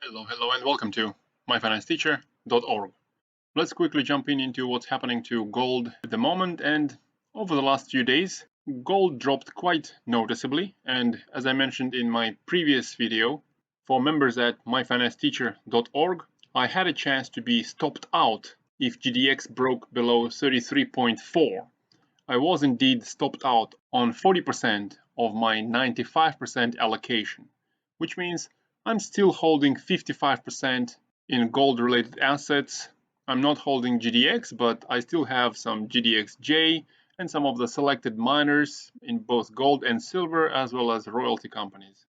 Hello, and welcome to myfinancesteacher.org. Let's quickly jump into what's happening to gold at the moment. And over the last few days, gold dropped quite noticeably. And as I mentioned in my previous video, for members at myfinancesteacher.org, I had a chance to be stopped out if GDX broke below 33.4. I was indeed stopped out on 40% of my 95% allocation, which means I'm still holding 55% in gold-related assets. I'm not holding GDX, but I still have some GDXJ and some of the selected miners in both gold and silver, as well as royalty companies.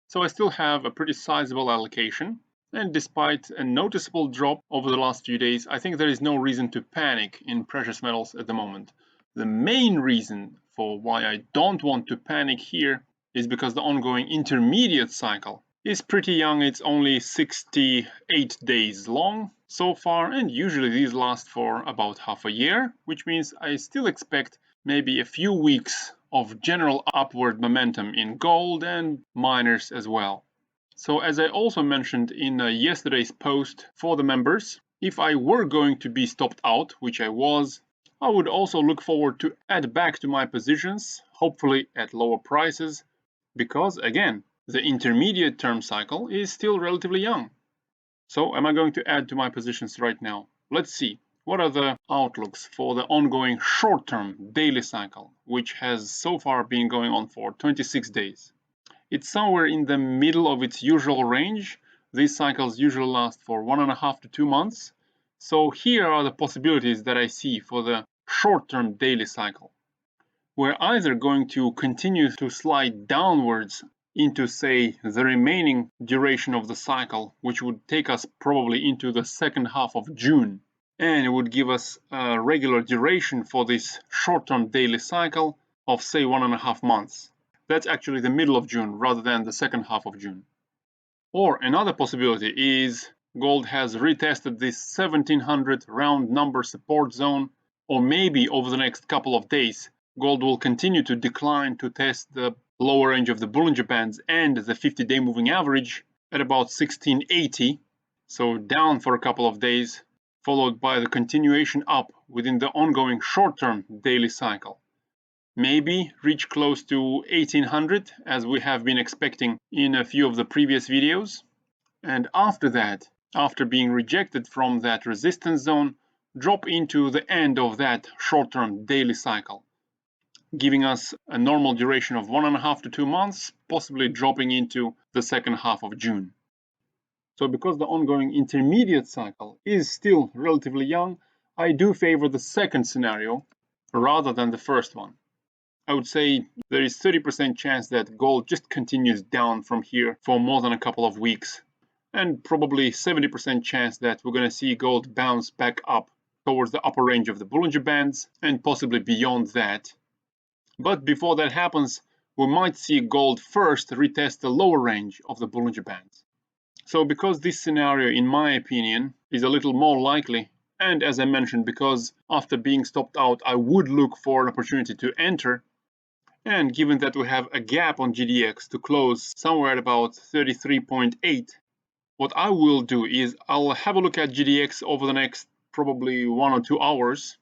So I still have a pretty sizable allocation, and despite a noticeable drop over the last few days, I think there is no reason to panic in precious metals at the moment. The main reason for why I don't want to panic here is because the ongoing intermediate cycle is pretty young. It's only 68 days long so far, and usually these last for about half a year, which means I still expect maybe a few weeks of general upward momentum in gold and miners as well. So as I also mentioned in yesterday's post for the members, if I were going to be stopped out, which I was, I would also look forward to add back to my positions, hopefully at lower prices, because again, the intermediate term cycle is still relatively young. So am I going to add to my positions right now? Let's see. What are the outlooks for the ongoing short-term daily cycle, which has so far been going on for 26 days? It's somewhere in the middle of its usual range. These cycles usually last for 1.5 to 2 months. So here are the possibilities that I see for the short-term daily cycle. We're either going to continue to slide downwards into, say, the remaining duration of the cycle, which would take us probably into the second half of June, and it would give us a regular duration for this short-term daily cycle of, say, 1.5 months. That's actually the middle of June rather than the second half of June. Or another possibility is gold has retested this 1700 round number support zone, or maybe over the next couple of days gold will continue to decline to test the lower range of the Bollinger Bands and the 50-day moving average at about 1680, so down for a couple of days, followed by the continuation up within the ongoing short-term daily cycle. Maybe reach close to 1800 as we have been expecting in a few of the previous videos, and after that, after being rejected from that resistance zone, drop into the end of that short-term daily cycle, giving us a normal duration of 1.5 to 2 months, possibly dropping into the second half of June. So because the ongoing intermediate cycle is still relatively young, I do favor the second scenario rather than the first one. I would say there is 30% chance that gold just continues down from here for more than a couple of weeks, and probably 70% chance that we're going to see gold bounce back up towards the upper range of the Bollinger Bands and possibly beyond that. But before that happens, we might see gold first retest the lower range of the Bollinger Bands. So because this scenario, in my opinion, is a little more likely, and as I mentioned, because after being stopped out, I would look for an opportunity to enter, and given that we have a gap on GDX to close somewhere at about 33.8, what I will do is I'll have a look at GDX over the next probably 1 or 2 hours,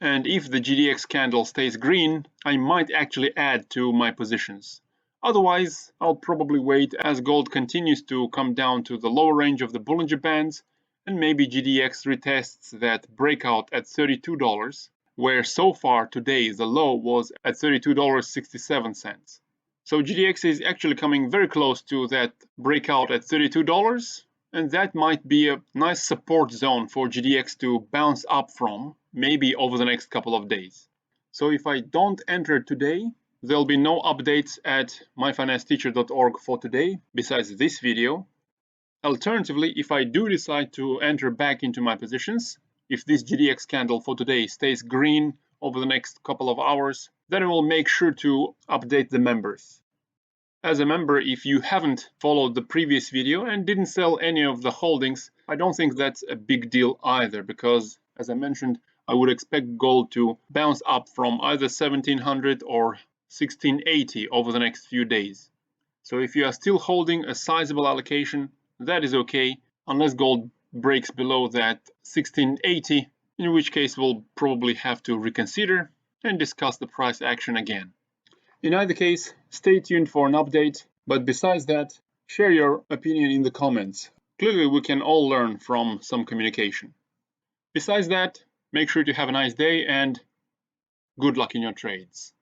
and if the GDX candle stays green, I might actually add to my positions. Otherwise, I'll probably wait as gold continues to come down to the lower range of the Bollinger Bands, and maybe GDX retests that breakout at $32, where so far today the low was at $32.67. So GDX is actually coming very close to that breakout at $32, and that might be a nice support zone for GDX to bounce up from, maybe over the next couple of days. So if I don't enter today, there'll be no updates at myfinancesteacher.org for today, besides this video. Alternatively, if I do decide to enter back into my positions, if this GDX candle for today stays green over the next couple of hours, then I will make sure to update the members. As a member, if you haven't followed the previous video and didn't sell any of the holdings, I don't think that's a big deal either, because as I mentioned, I would expect gold to bounce up from either 1700 or 1680 over the next few days. So if you are still holding a sizable allocation, that is okay, unless gold breaks below that 1680, in which case we'll probably have to reconsider and discuss the price action again. In either case, stay tuned for an update, but besides that, share your opinion in the comments. Clearly we can all learn from some communication. Besides that, make sure to have a nice day and good luck in your trades.